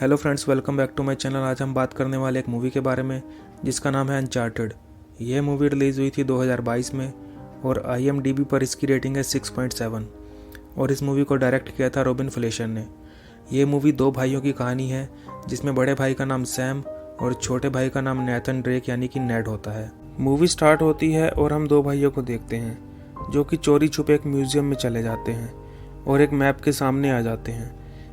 Hello friends, welcome back to my channel. आज हम बात करने वाले एक मूवी के बारे में जिसका नाम है अनचार्टेड। यह मूवी रिलीज़ हुई थी 2022 में और IMDb पर इसकी रेटिंग है 6.7 और इस मूवी को डायरेक्ट किया था रॉबिन फ्लेशर ने। यह मूवी दो भाइयों की कहानी है जिसमें बड़े भाई का नाम सैम और छोटे भाई का नाम नैथन ड्रेक यानी कि नेड होता है। मूवी स्टार्ट होती है और हम दो भाइयों को देखते हैं जो कि चोरी छुपे एक म्यूजियम में चले जाते हैं और एक मैप के सामने आ जाते हैं।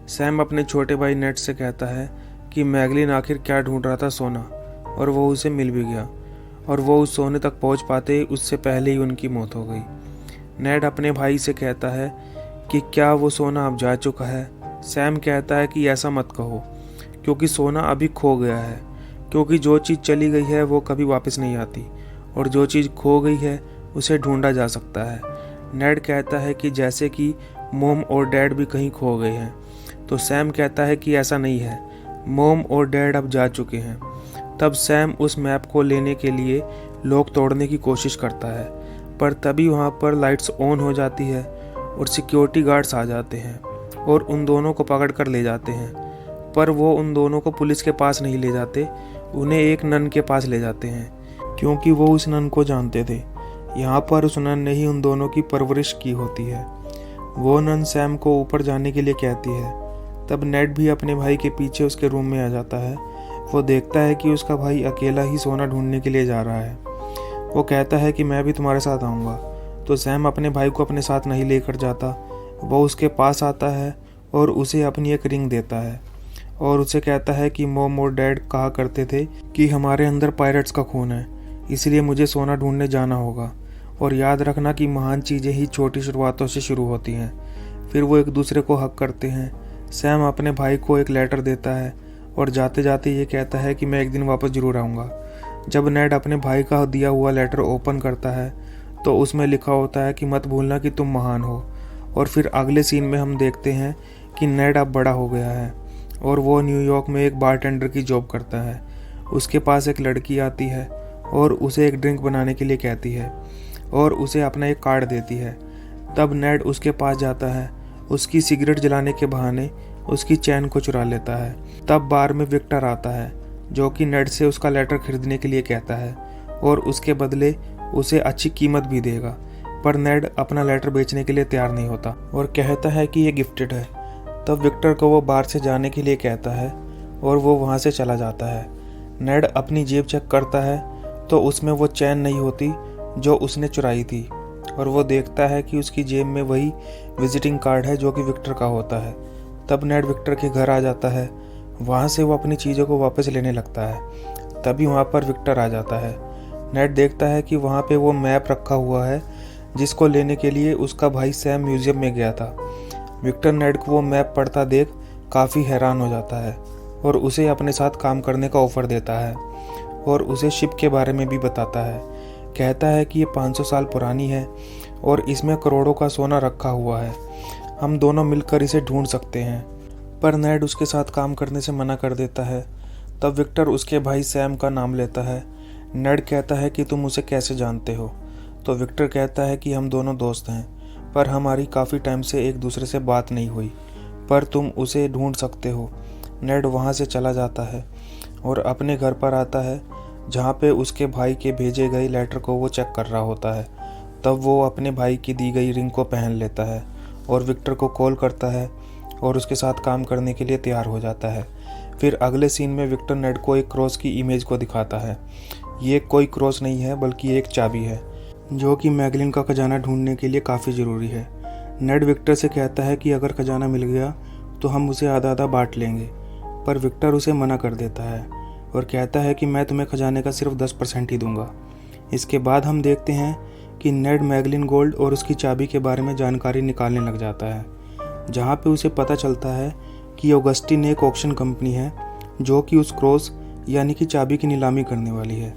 सैम अपने छोटे भाई नेड से कहता है कि मैगलिन आखिर क्या ढूंढ रहा था, सोना, और वो उसे मिल भी गया और वो उस सोने तक पहुंच पाते उससे पहले ही उनकी मौत हो गई। नेड अपने भाई से कहता है कि क्या वो सोना अब जा चुका है। सैम कहता है कि ऐसा मत कहो क्योंकि सोना अभी खो गया है, क्योंकि जो चीज़ चली गई है वो कभी वापस नहीं आती और जो चीज़ खो गई है उसे ढूंढा जा सकता है। नेड कहता है कि जैसे कि मॉम और डैड भी कहीं खो गए हैं, तो सैम कहता है कि ऐसा नहीं है, मॉम और डैड अब जा चुके हैं। तब सैम उस मैप को लेने के लिए लॉक तोड़ने की कोशिश करता है, पर तभी वहाँ पर लाइट्स ऑन हो जाती है और सिक्योरिटी गार्ड्स आ जाते हैं और उन दोनों को पकड़ कर ले जाते हैं। पर वो उन दोनों को पुलिस के पास नहीं ले जाते, उन्हें एक नन के पास ले जाते हैं क्योंकि वो उस नन को जानते थे। यहाँ पर उस नन ने ही उन दोनों की परवरिश की होती है। वो नन सैम को ऊपर जाने के लिए कहती है। तब नेड भी अपने भाई के पीछे उसके रूम में आ जाता है। वो देखता है कि उसका भाई अकेला ही सोना ढूंढने के लिए जा रहा है। वो कहता है कि मैं भी तुम्हारे साथ आऊँगा, तो सैम अपने भाई को अपने साथ नहीं लेकर जाता। वो उसके पास आता है और उसे अपनी एक रिंग देता है और उसे कहता है कि मॉम और डैड कहा करते थे कि हमारे अंदर पायरेट्स का खून है, इसलिए मुझे सोना ढूंढने जाना होगा और याद रखना कि महान चीज़ें ही छोटी शुरुआतों से शुरू होती हैं। फिर वो एक दूसरे को हक करते हैं। सैम अपने भाई को एक लेटर देता है और जाते जाते ये कहता है कि मैं एक दिन वापस जरूर आऊँगा। जब नेड अपने भाई का दिया हुआ लेटर ओपन करता है तो उसमें लिखा होता है कि मत भूलना कि तुम महान हो। और फिर अगले सीन में हम देखते हैं कि नेड अब बड़ा हो गया है और वो न्यूयॉर्क में एक बारटेंडर की जॉब करता है। उसके पास एक लड़की आती है और उसे एक ड्रिंक बनाने के लिए कहती है और उसे अपना एक कार्ड देती है। तब नेड उसके पास जाता है, उसकी सिगरेट जलाने के बहाने उसकी चैन को चुरा लेता है। तब बार में विक्टर आता है जो कि नेड से उसका लेटर खरीदने के लिए कहता है और उसके बदले उसे अच्छी कीमत भी देगा। पर नेड अपना लेटर बेचने के लिए तैयार नहीं होता और कहता है कि ये गिफ्टेड है। तब विक्टर को वो बार से जाने के लिए कहता है और वो वहाँ से चला जाता है। नेड अपनी जेब चेक करता है तो उसमें वो चैन नहीं होती जो उसने चुराई थी और वो देखता है कि उसकी जेब में वही विजिटिंग कार्ड है जो कि विक्टर का होता है। तब नेड विक्टर के घर आ जाता है। वहाँ से वो अपनी चीज़ों को वापस लेने लगता है। तभी वहाँ पर विक्टर आ जाता है। नेड देखता है कि वहाँ पे वो मैप रखा हुआ है जिसको लेने के लिए उसका भाई सैम म्यूजियम में गया था। विक्टर नेड को वो मैप पढ़ता देख काफ़ी हैरान हो जाता है और उसे अपने साथ काम करने का ऑफ़र देता है और उसे शिप के बारे में भी बताता है। कहता है कि ये 500 साल पुरानी है और इसमें करोड़ों का सोना रखा हुआ है, हम दोनों मिलकर इसे ढूंढ सकते हैं। पर नेड उसके साथ काम करने से मना कर देता है। तब विक्टर उसके भाई सैम का नाम लेता है। नेड कहता है कि तुम उसे कैसे जानते हो, तो विक्टर कहता है कि हम दोनों दोस्त हैं, पर हमारी काफ़ी टाइम से एक दूसरे से बात नहीं हुई, पर तुम उसे ढूंढ सकते हो। नेड वहाँ से चला जाता है और अपने घर पर आता है जहाँ पे उसके भाई के भेजे गए लेटर को वो चेक कर रहा होता है। तब वो अपने भाई की दी गई रिंग को पहन लेता है और विक्टर को कॉल करता है और उसके साथ काम करने के लिए तैयार हो जाता है। फिर अगले सीन में विक्टर नेड को एक क्रॉस की इमेज को दिखाता है। ये कोई क्रॉस नहीं है बल्कि एक चाबी है जो कि मैगलिन का खजाना ढूंढने के लिए काफ़ी ज़रूरी है। नेड विक्टर से कहता है कि अगर खजाना मिल गया तो हम उसे आधा आधा बांट लेंगे, पर विक्टर उसे मना कर देता है और कहता है कि मैं तुम्हें खजाने का सिर्फ 10% ही दूंगा। इसके बाद हम देखते हैं कि नेड मैगलिन गोल्ड और उसकी चाबी के बारे में जानकारी निकालने लग जाता है, जहाँ पे उसे पता चलता है कि ऑगस्टिन एक ऑक्शन कंपनी है जो कि उस क्रॉस यानी कि चाबी की नीलामी करने वाली है।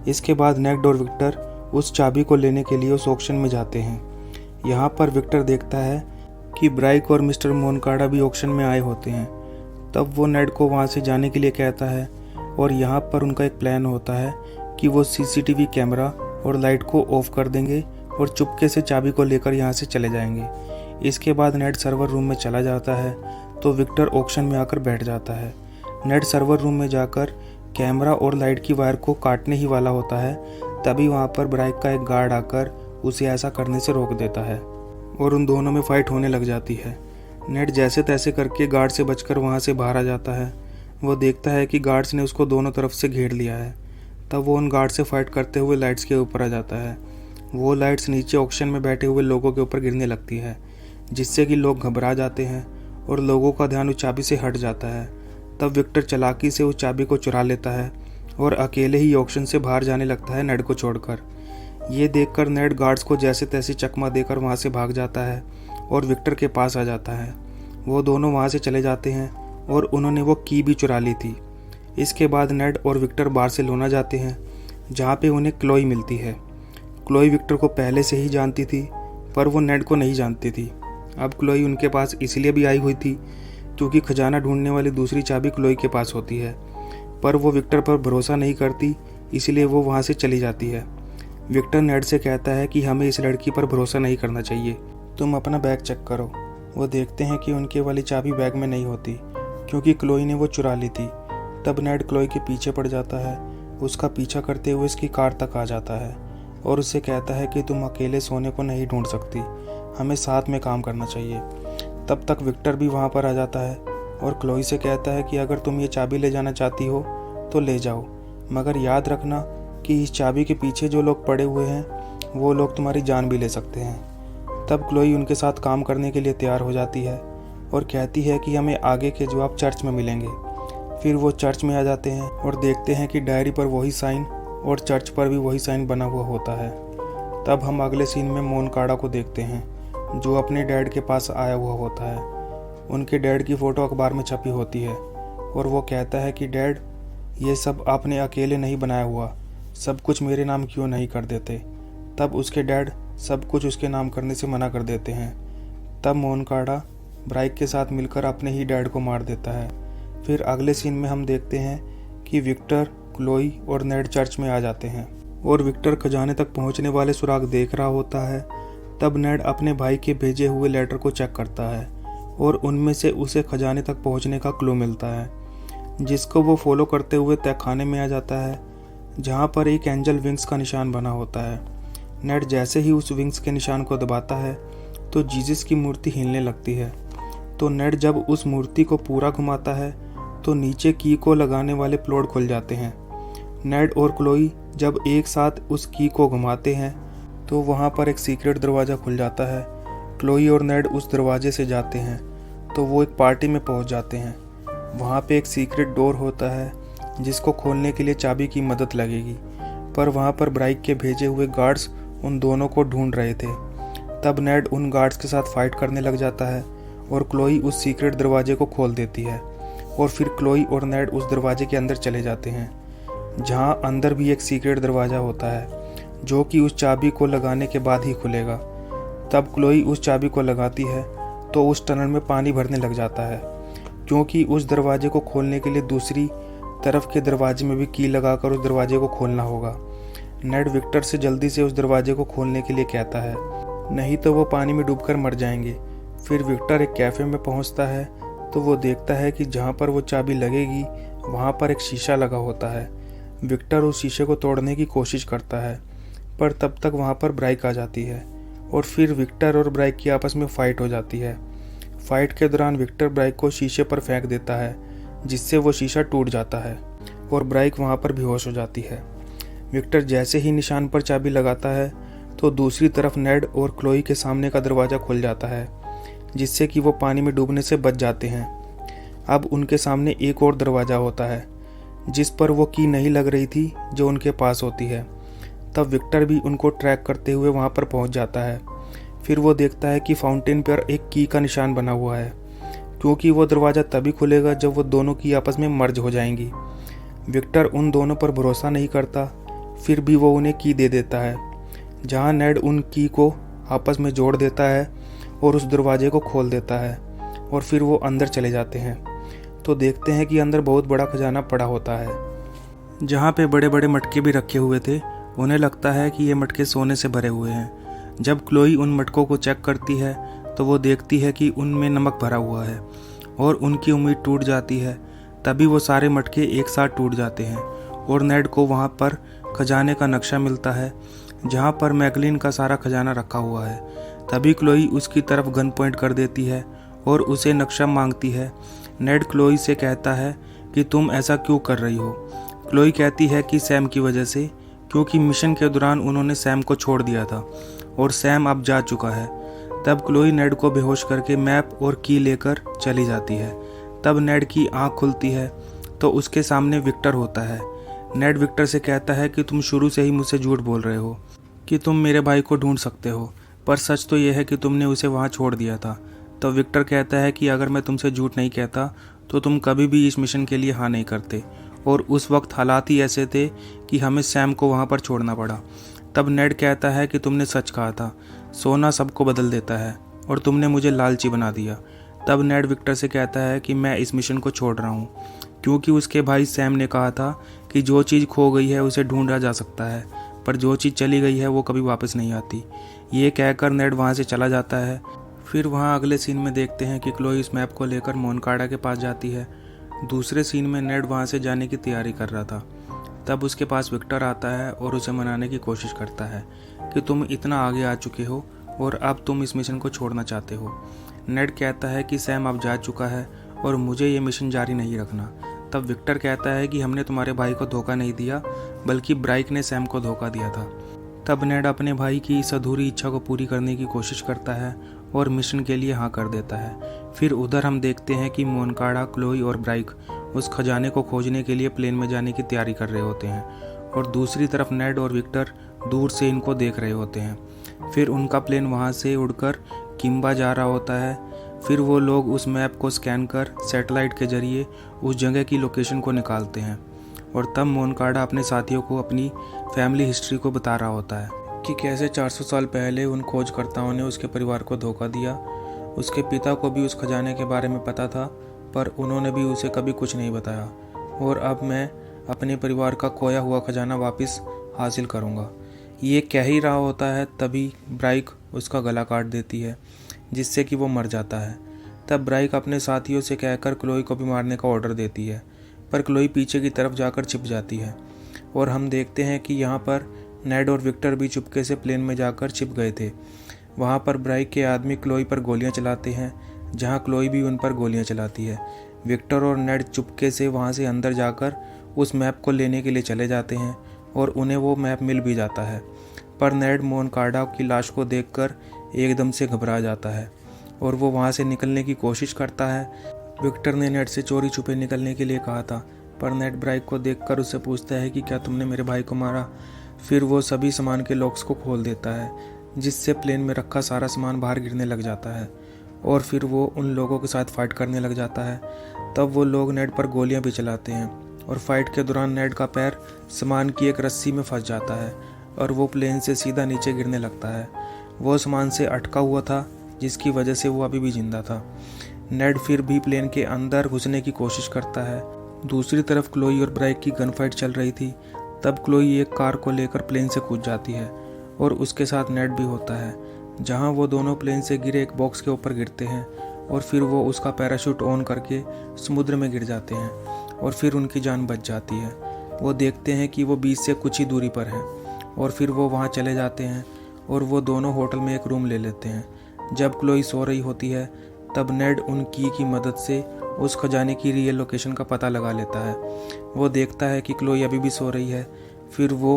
इसके बाद नेड और विक्टर उस चाबी को लेने के लिए उस ऑक्शन में जाते हैं। यहाँ पर विक्टर देखता है कि ब्राइक और मिस्टर मोनकाडा भी ऑक्शन में आए होते हैं। तब वो नेड को वहाँ से जाने के लिए कहता है और यहाँ पर उनका एक प्लान होता है कि वो CCTV कैमरा और लाइट को ऑफ कर देंगे और चुपके से चाबी को लेकर यहाँ से चले जाएंगे। इसके बाद नेड सर्वर रूम में चला जाता है तो विक्टर ऑक्शन में आकर बैठ जाता है। नेड सर्वर रूम में जाकर कैमरा और लाइट की वायर को काटने ही वाला होता है, तभी वहाँ पर ब्राइक का एक गार्ड आकर उसे ऐसा करने से रोक देता है और उन दोनों में फाइट होने लग जाती है। नेड जैसे तैसे करके गार्ड से बचकर वहाँ से बाहर आ जाता है। वो देखता है कि गार्ड्स ने उसको दोनों तरफ से घेर लिया है। तब वो उन गार्ड से फाइट करते हुए लाइट्स के ऊपर आ जाता है। वो लाइट्स नीचे ऑक्शन में बैठे हुए लोगों के ऊपर गिरने लगती है, जिससे कि लोग घबरा जाते हैं और लोगों का ध्यान उस चाबी से हट जाता है। तब विक्टर चालाकी से उस चाबी को चुरा लेता है और अकेले ही ऑक्शन से बाहर जाने लगता है नेड को छोड़कर। ये देखकर नेड गार्ड्स को जैसे तैसे चकमा देकर वहाँ से भाग जाता है और विक्टर के पास आ जाता है। वो दोनों वहाँ से चले जाते हैं और उन्होंने वो की भी चुरा ली थी। इसके बाद नेड और विक्टर बार्सिलोना जाते हैं, जहाँ पे उन्हें क्लोई मिलती है। क्लोई विक्टर को पहले से ही जानती थी, पर वो नेड को नहीं जानती थी। अब क्लोई उनके पास इसलिए भी आई हुई थी क्योंकि खजाना ढूंढने वाली दूसरी चाबी क्लोई के पास होती है, पर वो विक्टर पर भरोसा नहीं करती, इसलिए वो वहाँ से चली जाती है। विक्टर नेड से कहता है कि हमें इस लड़की पर भरोसा नहीं करना चाहिए, तुम अपना बैग चेक करो। वो देखते हैं कि उनके वाली चाबी बैग में नहीं होती, क्योंकि क्लोई ने वो चुरा ली थी। तब नेड क्लोई के पीछे पड़ जाता है, उसका पीछा करते हुए उसकी कार तक आ जाता है और उससे कहता है कि तुम अकेले सोने को नहीं ढूंढ सकती, हमें साथ में काम करना चाहिए। तब तक विक्टर भी वहाँ पर आ जाता है और क्लोई से कहता है कि अगर तुम ये चाबी ले जाना चाहती हो तो ले जाओ, मगर याद रखना कि इस चाबी के पीछे जो लोग पड़े हुए हैं वो लोग तुम्हारी जान भी ले सकते हैं। तब क्लोई उनके साथ काम करने के लिए तैयार हो जाती है और कहती है कि हमें आगे के जवाब चर्च में मिलेंगे। फिर वो चर्च में आ जाते हैं और देखते हैं कि डायरी पर वही साइन और चर्च पर भी वही साइन बना हुआ होता है। तब हम अगले सीन में मोनकाडा को देखते हैं, जो अपने डैड के पास आया हुआ होता है। उनके डैड की फ़ोटो अखबार में छपी होती है और वो कहता है कि डैड, ये सब आपने अकेले नहीं बनाया हुआ, सब कुछ मेरे नाम क्यों नहीं कर देते। तब उसके डैड सब कुछ उसके नाम करने से मना कर देते हैं। तब मोनकाडा ब्राइक के साथ मिलकर अपने ही डैड को मार देता है। फिर अगले सीन में हम देखते हैं कि विक्टर, क्लोई और नेड चर्च में आ जाते हैं और विक्टर खजाने तक पहुंचने वाले सुराग देख रहा होता है। तब नेड अपने भाई के भेजे हुए लेटर को चेक करता है और उनमें से उसे खजाने तक पहुंचने का क्लू मिलता है, जिसको वो फॉलो करते हुए तहखाने में आ जाता है, जहां पर एक एंजल विंग्स का निशान बना होता है। नेड जैसे ही उस विंग्स के निशान को दबाता है तो जीसस की मूर्ति हिलने लगती है। तो नेड जब उस मूर्ति को पूरा घुमाता है तो नीचे की को लगाने वाले प्लॉट खुल जाते हैं। नेड और क्लोई जब एक साथ उस की को घुमाते हैं तो वहाँ पर एक सीक्रेट दरवाज़ा खुल जाता है। क्लोई और नेड उस दरवाजे से जाते हैं तो वो एक पार्टी में पहुँच जाते हैं। वहाँ पे एक सीक्रेट डोर होता है जिसको खोलने के लिए चाबी की मदद लगेगी, पर वहाँ पर ब्राइक के भेजे हुए गार्ड्स उन दोनों को ढूंढ रहे थे। तब नेड उन गार्ड्स के साथ फाइट करने लग जाता है और क्लोई उस सीक्रेट दरवाजे को खोल देती है और फिर क्लोई और नेड उस दरवाजे के अंदर चले जाते हैं, जहाँ अंदर भी एक सीक्रेट दरवाज़ा होता है जो कि उस चाबी को लगाने के बाद ही खुलेगा। तब क्लोई उस चाबी को लगाती है तो उस टनल में पानी भरने लग जाता है, क्योंकि उस दरवाजे को खोलने के लिए दूसरी तरफ के दरवाजे में भी की लगाकर उस दरवाजे को खोलना होगा। नेड विक्टर से जल्दी से उस दरवाजे को खोलने के लिए कहता है, नहीं तो वो पानी में डूबकर मर जाएंगे। फिर विक्टर एक कैफ़े में पहुंचता है तो वो देखता है कि जहां पर वो चाबी लगेगी वहां पर एक शीशा लगा होता है। विक्टर उस शीशे को तोड़ने की कोशिश करता है, पर तब तक वहां पर ब्राइक आ जाती है और फिर विक्टर और ब्राइक की आपस में फ़ाइट हो जाती है। फाइट के दौरान विक्टर ब्राइक को शीशे पर फेंक देता है, जिससे वो शीशा टूट जाता है और ब्राइक वहां पर बेहोश हो जाती है। विक्टर जैसे ही निशान पर चाबी लगाता है तो दूसरी तरफ नेड और क्लोई के सामने का दरवाज़ा खुल जाता है, जिससे कि वो पानी में डूबने से बच जाते हैं। अब उनके सामने एक और दरवाज़ा होता है जिस पर वो की नहीं लग रही थी जो उनके पास होती है। तब विक्टर भी उनको ट्रैक करते हुए वहाँ पर पहुँच जाता है। फिर वो देखता है कि फाउंटेन पर एक की का निशान बना हुआ है, क्योंकि वो दरवाज़ा तभी खुलेगा जब वो दोनों की आपस में मर्ज हो जाएंगी। विक्टर उन दोनों पर भरोसा नहीं करता, फिर भी वो उन्हें की दे देता है, जहाँ नेड उन की को आपस में जोड़ देता है और उस दरवाजे को खोल देता है और फिर वो अंदर चले जाते हैं। तो देखते हैं कि अंदर बहुत बड़ा खजाना पड़ा होता है, जहाँ पे बड़े बड़े मटके भी रखे हुए थे। उन्हें लगता है कि ये मटके सोने से भरे हुए हैं। जब क्लोई उन मटकों को चेक करती है तो वो देखती है कि उनमें नमक भरा हुआ है और उनकी उम्मीद टूट जाती है। तभी वो सारे मटके एक साथ टूट जाते हैं और नेड को वहाँ पर खजाने का नक्शा मिलता है जहाँ पर मैगलिन का सारा खजाना रखा हुआ है। तभी क्लोई उसकी तरफ गन पॉइंट कर देती है और उसे नक्शा मांगती है। नेड क्लोई से कहता है कि तुम ऐसा क्यों कर रही हो। क्लोई कहती है कि सैम की वजह से, क्योंकि मिशन के दौरान उन्होंने सैम को छोड़ दिया था और सैम अब जा चुका है। तब क्लोई नेड को बेहोश करके मैप और की लेकर चली जाती है। तब नेड की आंख खुलती है तो उसके सामने विक्टर होता है। नेड विक्टर से कहता है कि तुम शुरू से ही मुझसे झूठ बोल रहे हो कि तुम मेरे भाई को ढूंढ सकते हो, पर सच तो यह है कि तुमने उसे वहाँ छोड़ दिया था। तो विक्टर कहता है कि अगर मैं तुमसे झूठ नहीं कहता तो तुम कभी भी इस मिशन के लिए हाँ नहीं करते, और उस वक्त हालात ही ऐसे थे कि हमें सैम को वहाँ पर छोड़ना पड़ा। तब नेड कहता है कि तुमने सच कहा था, सोना सबको बदल देता है और तुमने मुझे लालची बना दिया। तब नेड विक्टर से कहता है कि मैं इस मिशन को छोड़ रहा हूँ क्योंकि उसके भाई सैम ने कहा था कि जो चीज़ खो गई है उसे ढूंढा जा सकता है, पर जो चीज़ चली गई है वो कभी वापस नहीं आती। ये कहकर नेड वहाँ से चला जाता है। फिर वहाँ अगले सीन में देखते हैं कि क्लोई इस मैप को लेकर मोनकाडा के पास जाती है। दूसरे सीन में नेड वहाँ से जाने की तैयारी कर रहा था। तब उसके पास विक्टर आता है और उसे मनाने की कोशिश करता है कि तुम इतना आगे आ चुके हो और अब तुम इस मिशन को छोड़ना चाहते हो। नेड कहता है कि सैम अब जा चुका है और मुझे ये मिशन जारी नहीं रखना। तब विक्टर कहता है कि हमने तुम्हारे भाई को धोखा नहीं दिया, बल्कि ब्राइक ने सैम को धोखा दिया था। तब नेड अपने भाई की इस अधूरी इच्छा को पूरी करने की कोशिश करता है और मिशन के लिए हाँ कर देता है। फिर उधर हम देखते हैं कि मोनकाडा, क्लोई और ब्राइक उस खजाने को खोजने के लिए प्लेन में जाने की तैयारी कर रहे होते हैं और दूसरी तरफ नेड और विक्टर दूर से इनको देख रहे होते हैं। फिर उनका प्लेन वहाँ से उड़कर किम्बा जा रहा होता है। फिर वो लोग उस मैप को स्कैन कर सैटेलाइट के जरिए उस जगह की लोकेशन को निकालते हैं और तब मोनकाडा अपने साथियों को अपनी फैमिली हिस्ट्री को बता रहा होता है कि कैसे 400 साल पहले उन खोजकर्ताओं ने उसके परिवार को धोखा दिया। उसके पिता को भी उस खजाने के बारे में पता था, पर उन्होंने भी उसे कभी कुछ नहीं बताया, और अब मैं अपने परिवार का खोया हुआ खजाना वापस हासिल करूंगा। ये कह ही रहा होता है तभी ब्राइक उसका गला काट देती है, जिससे कि वो मर जाता है। तब ब्राइक अपने साथियों से कहकर क्लोई को भी मारने का ऑर्डर देती है, पर क्लोई पीछे की तरफ जाकर छिप जाती है और हम देखते हैं कि यहाँ पर नेड और विक्टर भी चुपके से प्लेन में जाकर छिप गए थे। वहाँ पर ब्राइक के आदमी क्लोई पर गोलियाँ चलाते हैं, जहाँ क्लोई भी उन पर गोलियाँ चलाती है। विक्टर और नेड चुपके से वहाँ से अंदर जाकर उस मैप को लेने के लिए चले जाते हैं और उन्हें वो मैप मिल भी जाता है, पर नेड मोनकाडा की लाश को देखकर एकदम से घबरा जाता है और वो वहाँ से निकलने की कोशिश करता है। विक्टर ने नेड से चोरी छुपे निकलने के लिए कहा था, पर नेड ब्राइक को देखकर उससे पूछता है कि क्या तुमने मेरे भाई को मारा। फिर वो सभी सामान के लॉक्स को खोल देता है, जिससे प्लेन में रखा सारा सामान बाहर गिरने लग जाता है और फिर वो उन लोगों के साथ फाइट करने लग जाता है। तब वो लोग नेड पर गोलियां भी चलाते हैं और फाइट के दौरान नेड का पैर सामान की एक रस्सी में फंस जाता है और वो प्लेन से सीधा नीचे गिरने लगता है। वो सामान से अटका हुआ था, जिसकी वजह से वो अभी भी जिंदा था। नेड फिर भी प्लेन के अंदर घुसने की कोशिश करता है। दूसरी तरफ क्लोई और ब्राइक की गन फाइट चल रही थी। तब क्लोई एक कार को लेकर प्लेन से कूद जाती है और उसके साथ नेड भी होता है, जहां वो दोनों प्लेन से गिरे एक बॉक्स के ऊपर गिरते हैं और फिर वो उसका पैराशूट ऑन करके समुद्र में गिर जाते हैं और फिर उनकी जान बच जाती है। वो देखते हैं कि वो बीच से कुछ ही दूरी पर है और फिर वो वहाँ चले जाते हैं और वो दोनों होटल में एक रूम ले लेते हैं। जब क्लोई सो रही होती है तब नेड उन की मदद से उस खजाने की रियल लोकेशन का पता लगा लेता है। वो देखता है कि क्लोई अभी भी सो रही है। फिर वो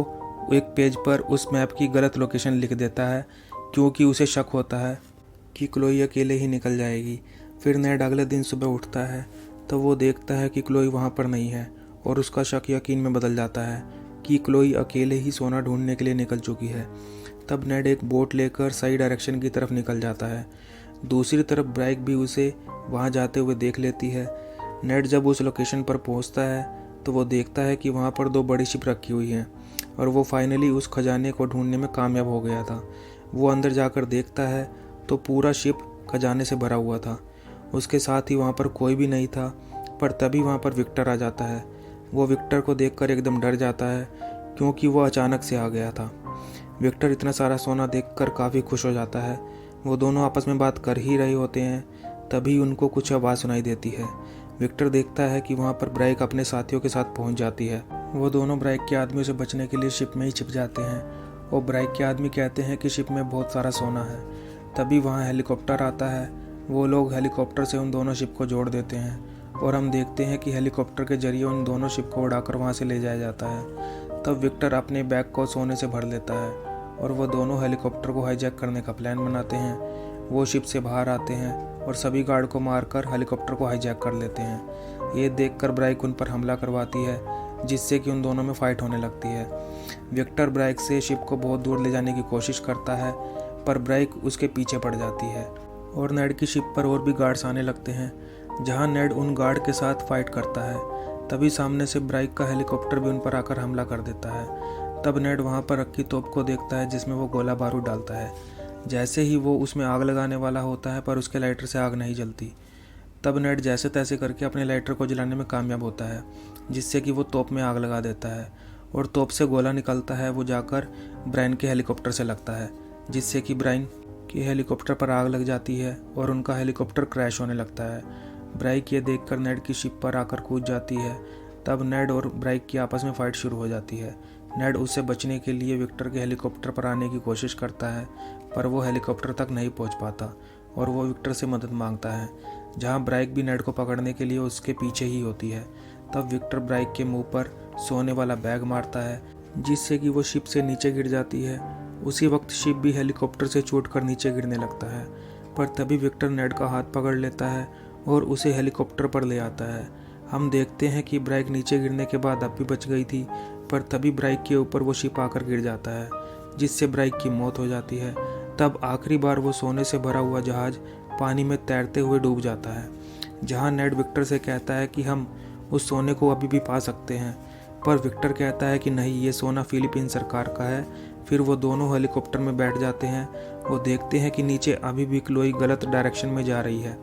एक पेज पर उस मैप की गलत लोकेशन लिख देता है, क्योंकि उसे शक होता है कि क्लोई अकेले ही निकल जाएगी। फिर नेड अगले दिन सुबह उठता है तो वो देखता है कि क्लोई वहाँ पर नहीं है और उसका शक यकीन में बदल जाता है कि क्लोई अकेले ही सोना ढूंढने के लिए निकल चुकी है। तब नेड एक बोट लेकर सही डायरेक्शन की तरफ निकल जाता है। दूसरी तरफ ब्राइक भी उसे वहाँ जाते हुए देख लेती है। नेड जब उस लोकेशन पर पहुँचता है तो वो देखता है कि वहाँ पर 2 बड़ी शिप रखी हुई हैं और वो फाइनली उस खजाने को ढूंढने में कामयाब हो गया था। वो अंदर जाकर देखता है तो पूरा शिप खजाने से भरा हुआ था। उसके साथ ही वहाँ पर कोई भी नहीं था, पर तभी वहाँ पर विक्टर आ जाता है। वो विक्टर को देखकर एकदम डर जाता है, क्योंकि वो अचानक से आ गया था। विक्टर इतना सारा सोना देखकर काफ़ी खुश हो जाता है। वो दोनों आपस में बात कर ही रहे होते हैं, तभी उनको कुछ आवाज़ सुनाई देती है। विक्टर देखता है कि वहाँ पर ब्राइक अपने साथियों के साथ पहुँच जाती है। वो दोनों ब्राइक के आदमियों से बचने के लिए शिप में ही छिप जाते हैं और ब्राइक के आदमी कहते हैं कि शिप में बहुत सारा सोना है। तभी वहाँ हेलीकॉप्टर आता है। वो लोग हेलीकॉप्टर से उन दोनों शिप को जोड़ देते हैं और हम देखते हैं कि हेलीकॉप्टर के जरिए उन दोनों शिप को उड़ाकर वहाँ से ले जाया जाता है। तब विक्टर अपने बैग को सोने से भर लेता है और वो दोनों हेलीकॉप्टर को हाईजैक करने का प्लान बनाते हैं। वो शिप से बाहर आते हैं और सभी गार्ड को मारकर हेलीकॉप्टर को हाईजैक कर लेते हैं। ये देखकर ब्राइक उन पर हमला करवाती है, जिससे कि उन दोनों में फाइट होने लगती है। विक्टर ब्राइक से शिप को बहुत दूर ले जाने की कोशिश करता है, पर ब्राइक उसके पीछे पड़ जाती है और नेड की शिप पर और भी गार्ड्स आने लगते हैं, जहां नेड उन गार्ड के साथ फाइट करता है। तभी सामने से ब्राइक का हेलीकॉप्टर भी उन पर आकर हमला कर देता है। तब नेड वहां पर रखी तोप को देखता है, जिसमें वो गोला बारूद डालता है। जैसे ही वो उसमें आग लगाने वाला होता है, पर उसके लाइटर से आग नहीं जलती। तब नेड जैसे तैसे करके अपने लाइटर को जलाने में कामयाब होता है, जिससे कि वो तोप में आग लगा देता है और तोप से गोला निकलता है। वो जाकर ब्राइन के हेलीकॉप्टर से लगता है, जिससे कि ब्राइन के हेलीकॉप्टर पर आग लग जाती है और उनका हेलीकॉप्टर क्रैश होने लगता है। ब्राइक ये देखकर नेड की शिप पर आकर कूद जाती है। तब नेड और ब्राइक की आपस में फाइट शुरू हो जाती है। नेड उससे बचने के लिए विक्टर के हेलीकॉप्टर पर आने की कोशिश करता है, पर वो हेलीकॉप्टर तक नहीं पहुंच पाता और वो विक्टर से मदद मांगता है, जहां ब्राइक भी नेड को पकड़ने के लिए उसके पीछे ही होती है। तब विक्टर ब्राइक के मुंह पर सोने वाला बैग मारता है, जिससे कि वो शिप से नीचे गिर जाती है। उसी वक्त शिप भी हेलीकॉप्टर से छूटकर नीचे गिरने लगता है, पर तभी विक्टर नेड का हाथ पकड़ लेता है और उसे हेलीकॉप्टर पर ले आता है। हम देखते हैं कि ब्राइक नीचे गिरने के बाद अब भी बच गई थी, पर तभी ब्राइक के ऊपर वो शिप आकर गिर जाता है, जिससे ब्राइक की मौत हो जाती है। तब आखिरी बार वो सोने से भरा हुआ जहाज पानी में तैरते हुए डूब जाता है, जहां नेड विक्टर से कहता है कि हम उस सोने को अभी भी पा सकते हैं, पर विक्टर कहता है कि नहीं, ये सोना फिलीपीन सरकार का है। फिर वो दोनों हेलीकॉप्टर में बैठ जाते हैं। वो देखते हैं कि नीचे अभी भी क्लोई गलत डायरेक्शन में जा रही है।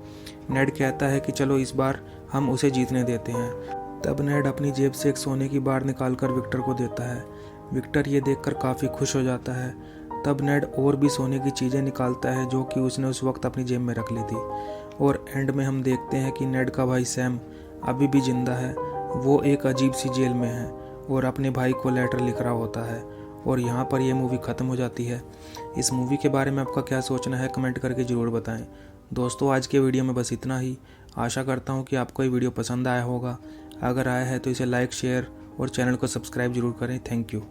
नेड कहता है कि चलो इस बार हम उसे जीतने देते हैं। तब नेड अपनी जेब से एक सोने की बार निकालकर विक्टर को देता है। विक्टर ये देखकर काफ़ी खुश हो जाता है। तब नेड और भी सोने की चीज़ें निकालता है, जो कि उसने उस वक्त अपनी जेब में रख ली थी। और एंड में हम देखते हैं कि नेड का भाई सैम अभी भी जिंदा है। वो एक अजीब सी जेल में है और अपने भाई को लेटर लिख रहा होता है। और यहाँ पर यह मूवी ख़त्म हो जाती है। इस मूवी के बारे में आपका क्या सोचना है, कमेंट करके ज़रूर बताएं। दोस्तों, आज के वीडियो में बस इतना ही। आशा करता हूँ कि आपको ये वीडियो पसंद आया होगा। अगर आया है तो इसे लाइक, शेयर और चैनल को सब्सक्राइब जरूर करें। Thank you.